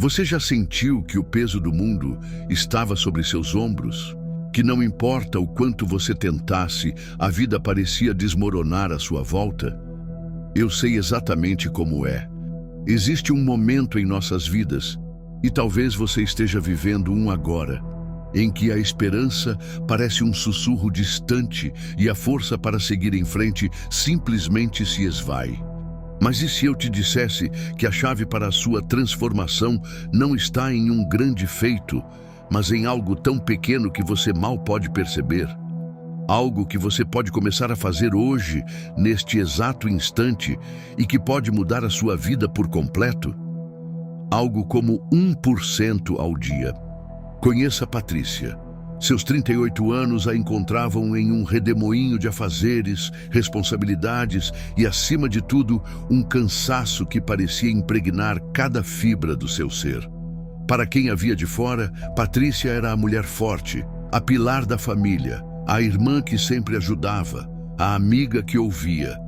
Você já sentiu que o peso do mundo estava sobre seus ombros? Que não importa o quanto você tentasse, a vida parecia desmoronar à sua volta? Eu sei exatamente como é. Existe um momento em nossas vidas, e talvez você esteja vivendo um agora, em que a esperança parece um sussurro distante e a força para seguir em frente simplesmente se esvai. Mas e se eu te dissesse que a chave para a sua transformação não está em um grande feito, mas em algo tão pequeno que você mal pode perceber? Algo que você pode começar a fazer hoje, neste exato instante, e que pode mudar a sua vida por completo? Algo como 1% ao dia. Conheça Patrícia. Seus 38 anos a encontravam em um redemoinho de afazeres, responsabilidades e, acima de tudo, um cansaço que parecia impregnar cada fibra do seu ser. Para quem a via de fora, Patrícia era a mulher forte, a pilar da família, a irmã que sempre ajudava, a amiga que ouvia.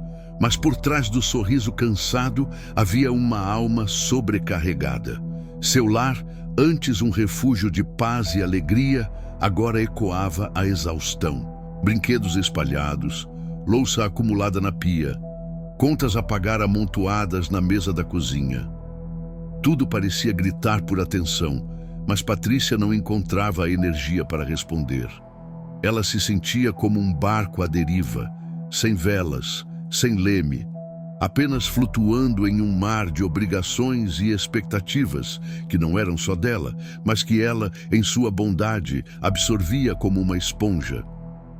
Mas por trás do sorriso cansado havia uma alma sobrecarregada. Seu lar, antes um refúgio de paz e alegria, agora ecoava a exaustão. Brinquedos espalhados, louça acumulada na pia, contas a pagar amontoadas na mesa da cozinha. Tudo parecia gritar por atenção, mas Patrícia não encontrava a energia para responder. Ela se sentia como um barco à deriva, sem velas, sem leme, apenas flutuando em um mar de obrigações e expectativas que não eram só dela, mas que ela, em sua bondade, absorvia como uma esponja.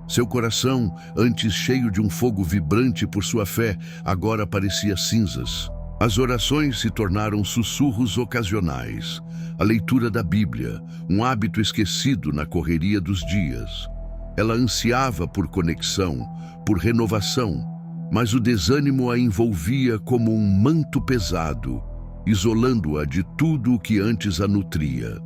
Seu coração, antes cheio de um fogo vibrante por sua fé, agora parecia cinzas. As orações se tornaram sussurros ocasionais. A leitura da Bíblia, um hábito esquecido na correria dos dias. Ela ansiava por conexão, por renovação, mas o desânimo a envolvia como um manto pesado, isolando-a de tudo o que antes a nutria.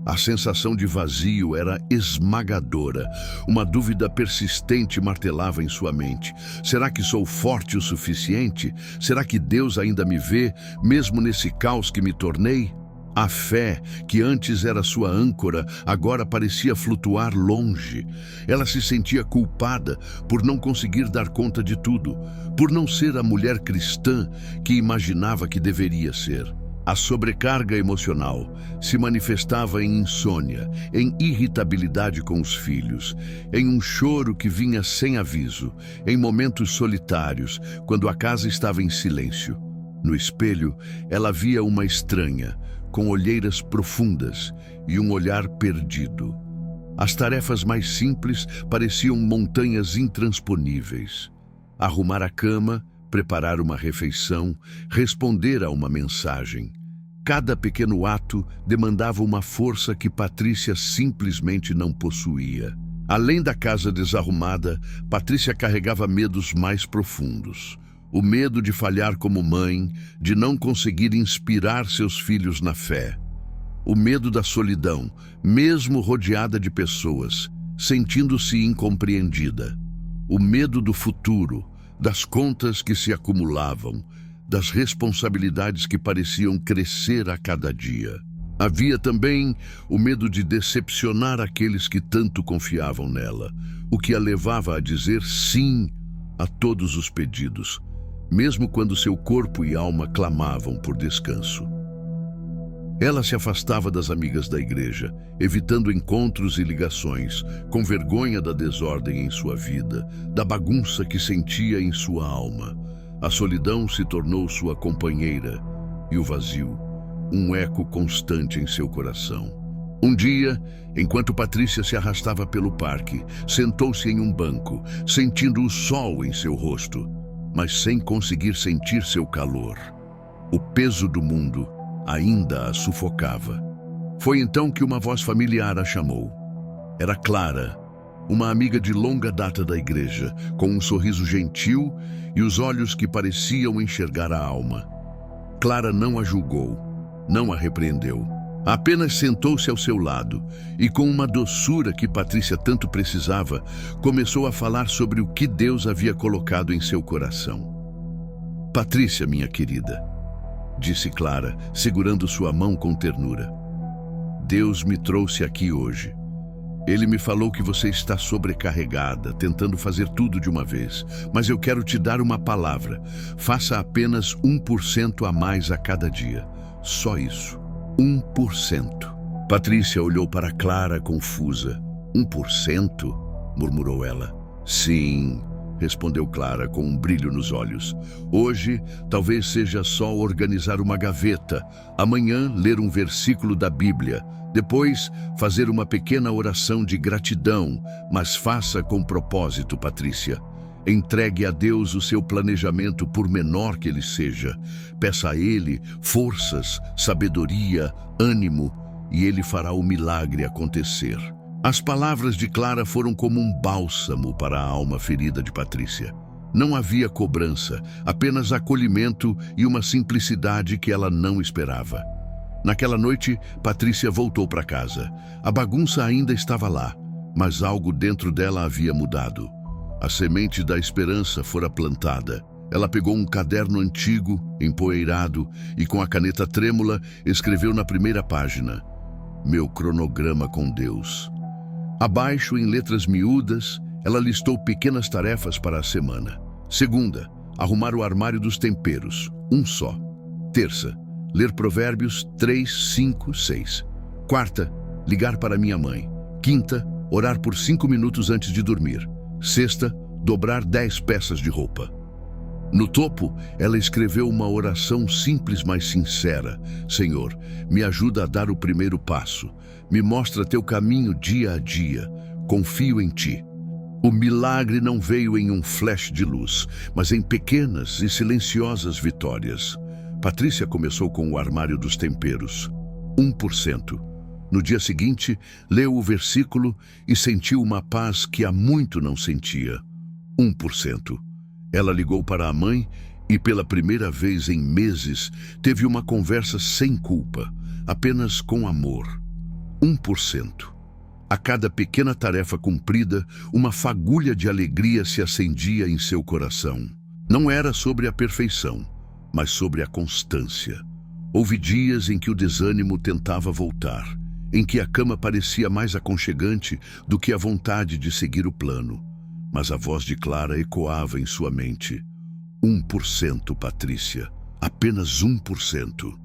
A sensação de vazio era esmagadora. Uma dúvida persistente martelava em sua mente. Será que sou forte o suficiente? Será que Deus ainda me vê, mesmo nesse caos que me tornei? A fé, que antes era sua âncora, agora parecia flutuar longe. Ela se sentia culpada por não conseguir dar conta de tudo, por não ser a mulher cristã que imaginava que deveria ser. A sobrecarga emocional se manifestava em insônia, em irritabilidade com os filhos, em um choro que vinha sem aviso, em momentos solitários, quando a casa estava em silêncio. No espelho, ela via uma estranha, com olheiras profundas e um olhar perdido. As tarefas mais simples pareciam montanhas intransponíveis. Arrumar a cama, preparar uma refeição, responder a uma mensagem. Cada pequeno ato demandava uma força que Patrícia simplesmente não possuía. Além da casa desarrumada, Patrícia carregava medos mais profundos. O medo de falhar como mãe, de não conseguir inspirar seus filhos na fé. O medo da solidão, mesmo rodeada de pessoas, sentindo-se incompreendida. O medo do futuro, das contas que se acumulavam, das responsabilidades que pareciam crescer a cada dia. Havia também o medo de decepcionar aqueles que tanto confiavam nela, o que a levava a dizer sim a todos os pedidos, mesmo quando seu corpo e alma clamavam por descanso. Ela se afastava das amigas da igreja, evitando encontros e ligações, com vergonha da desordem em sua vida, da bagunça que sentia em sua alma. A solidão se tornou sua companheira e o vazio, um eco constante em seu coração. Um dia, enquanto Patrícia se arrastava pelo parque, sentou-se em um banco, sentindo o sol em seu rosto, mas sem conseguir sentir seu calor. O peso do mundo ainda a sufocava. Foi então que uma voz familiar a chamou. Era Clara, uma amiga de longa data da igreja, com um sorriso gentil e os olhos que pareciam enxergar a alma. Clara não a julgou, não a repreendeu. Apenas sentou-se ao seu lado e, com uma doçura que Patrícia tanto precisava, começou a falar sobre o que Deus havia colocado em seu coração. Patrícia, minha querida, disse Clara, segurando sua mão com ternura. Deus me trouxe aqui hoje. Ele me falou que você está sobrecarregada, tentando fazer tudo de uma vez. Mas eu quero te dar uma palavra. Faça apenas 1% a mais a cada dia. Só isso. 1%. Patrícia olhou para Clara confusa. 1%? Murmurou ela. Sim, respondeu Clara com um brilho nos olhos. Hoje, talvez seja só organizar uma gaveta. Amanhã, ler um versículo da Bíblia. Depois, fazer uma pequena oração de gratidão, mas faça com propósito, Patrícia. Entregue a Deus o seu planejamento, por menor que ele seja. Peça a Ele forças, sabedoria, ânimo, e Ele fará o milagre acontecer. As palavras de Clara foram como um bálsamo para a alma ferida de Patrícia. Não havia cobrança, apenas acolhimento e uma simplicidade que ela não esperava. Naquela noite, Patrícia voltou para casa. A bagunça ainda estava lá, mas algo dentro dela havia mudado. A semente da esperança fora plantada. Ela pegou um caderno antigo, empoeirado, e com a caneta trêmula, escreveu na primeira página: Meu cronograma com Deus. Abaixo, em letras miúdas, ela listou pequenas tarefas para a semana. Segunda, arrumar o armário dos temperos, um só. Terça, ler Provérbios 3, 5, 6. Quarta, ligar para minha mãe. Quinta, orar por 5 minutos antes de dormir. Sexta, dobrar 10 peças de roupa. No topo, ela escreveu uma oração simples, mas sincera. Senhor, me ajuda a dar o primeiro passo. Me mostra teu caminho dia a dia. Confio em ti. O milagre não veio em um flash de luz, mas em pequenas e silenciosas vitórias. Patrícia começou com o armário dos temperos, 1%. No dia seguinte, leu o versículo e sentiu uma paz que há muito não sentia, 1%. Ela ligou para a mãe e, pela primeira vez em meses, teve uma conversa sem culpa, apenas com amor, 1%. A cada pequena tarefa cumprida, uma fagulha de alegria se acendia em seu coração. Não era sobre a perfeição, mas sobre a constância. Houve dias em que o desânimo tentava voltar, em que a cama parecia mais aconchegante do que a vontade de seguir o plano. Mas a voz de Clara ecoava em sua mente. 1%, Patrícia. Apenas 1%.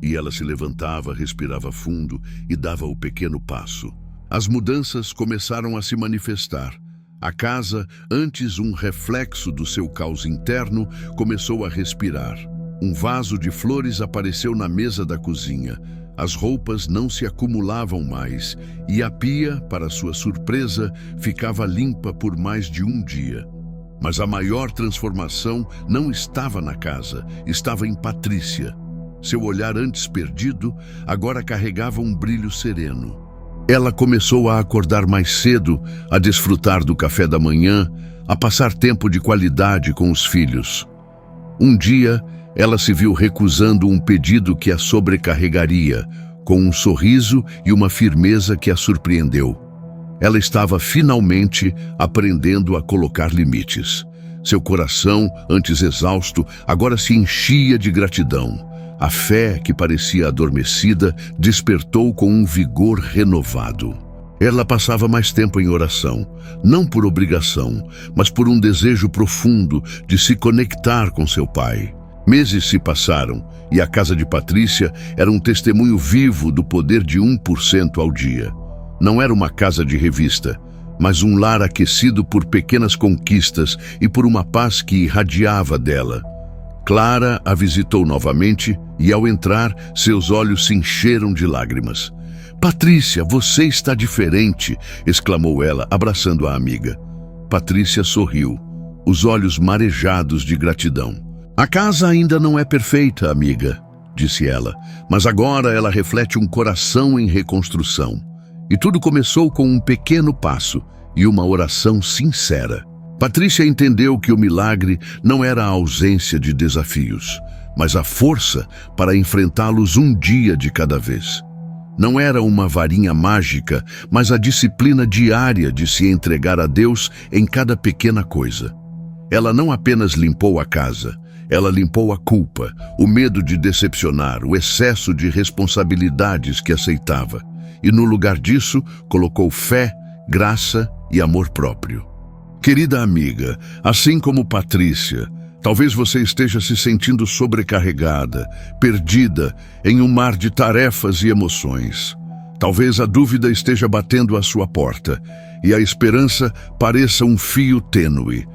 E ela se levantava, respirava fundo e dava o pequeno passo. As mudanças começaram a se manifestar. A casa, antes um reflexo do seu caos interno, começou a respirar. Um vaso de flores apareceu na mesa da cozinha. As roupas não se acumulavam mais e a pia, para sua surpresa, ficava limpa por mais de um dia. Mas a maior transformação não estava na casa, estava em Patrícia. Seu olhar antes perdido, agora carregava um brilho sereno. Ela começou a acordar mais cedo, a desfrutar do café da manhã, a passar tempo de qualidade com os filhos. Um dia, ela se viu recusando um pedido que a sobrecarregaria, com um sorriso e uma firmeza que a surpreendeu. Ela estava finalmente aprendendo a colocar limites. Seu coração, antes exausto, agora se enchia de gratidão. A fé, que parecia adormecida, despertou com um vigor renovado. Ela passava mais tempo em oração, não por obrigação, mas por um desejo profundo de se conectar com seu pai. Meses se passaram e a casa de Patrícia era um testemunho vivo do poder de 1% ao dia. Não era uma casa de revista, mas um lar aquecido por pequenas conquistas e por uma paz que irradiava dela. Clara a visitou novamente e, ao entrar, seus olhos se encheram de lágrimas. Patrícia, você está diferente, exclamou ela, abraçando a amiga. Patrícia sorriu, os olhos marejados de gratidão. A casa ainda não é perfeita, amiga, disse ela, mas agora ela reflete um coração em reconstrução. E tudo começou com um pequeno passo e uma oração sincera. Patrícia entendeu que o milagre não era a ausência de desafios, mas a força para enfrentá-los um dia de cada vez. Não era uma varinha mágica, mas a disciplina diária de se entregar a Deus em cada pequena coisa. Ela não apenas limpou a casa, Ela limpou a culpa, o medo de decepcionar, o excesso de responsabilidades que aceitava. E no lugar disso, colocou fé, graça e amor próprio. Querida amiga, assim como Patrícia, talvez você esteja se sentindo sobrecarregada, perdida em um mar de tarefas e emoções. Talvez a dúvida esteja batendo à sua porta e a esperança pareça um fio tênue.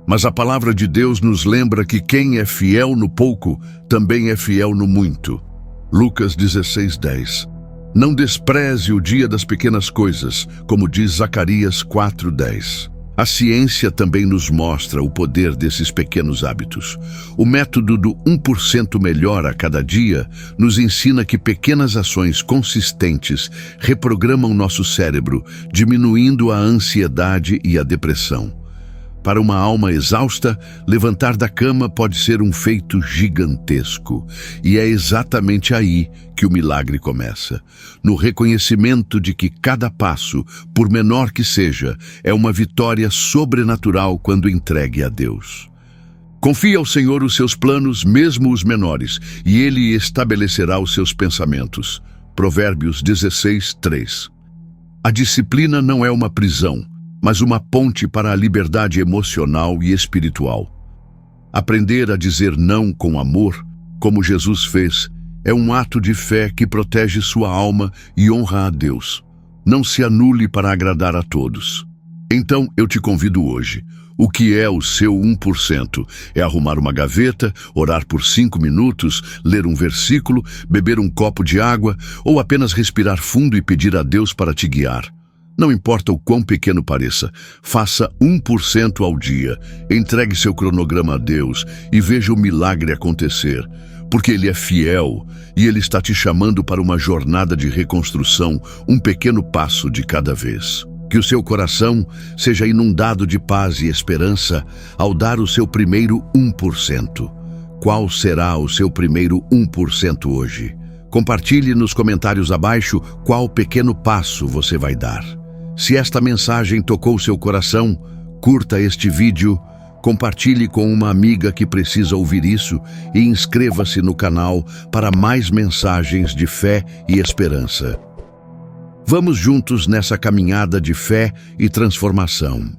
Mas a palavra de Deus nos lembra que quem é fiel no pouco também é fiel no muito. Lucas 16:10. Não despreze o dia das pequenas coisas, como diz Zacarias 4:10. A ciência também nos mostra o poder desses pequenos hábitos. O método do 1% melhor a cada dia nos ensina que pequenas ações consistentes reprogramam nosso cérebro, diminuindo a ansiedade e a depressão. Para uma alma exausta, levantar da cama pode ser um feito gigantesco. E é exatamente aí que o milagre começa. No reconhecimento de que cada passo, por menor que seja, é uma vitória sobrenatural quando entregue a Deus. Confie ao Senhor os seus planos, mesmo os menores, e Ele estabelecerá os seus pensamentos. Provérbios 16:3. A disciplina não é uma prisão, mas uma ponte para a liberdade emocional e espiritual. Aprender a dizer não com amor, como Jesus fez, é um ato de fé que protege sua alma e honra a Deus. Não se anule para agradar a todos. Então, eu te convido hoje. O que é o seu 1%? É arrumar uma gaveta, orar por 5 minutos, ler um versículo, beber um copo de água ou apenas respirar fundo e pedir a Deus para te guiar? Não importa o quão pequeno pareça, faça 1% ao dia, entregue seu cronograma a Deus e veja o milagre acontecer, porque Ele é fiel e Ele está te chamando para uma jornada de reconstrução, um pequeno passo de cada vez. Que o seu coração seja inundado de paz e esperança ao dar o seu primeiro 1%. Qual será o seu primeiro 1% hoje? Compartilhe nos comentários abaixo qual pequeno passo você vai dar. Se esta mensagem tocou seu coração, curta este vídeo, compartilhe com uma amiga que precisa ouvir isso e inscreva-se no canal para mais mensagens de fé e esperança. Vamos juntos nessa caminhada de fé e transformação.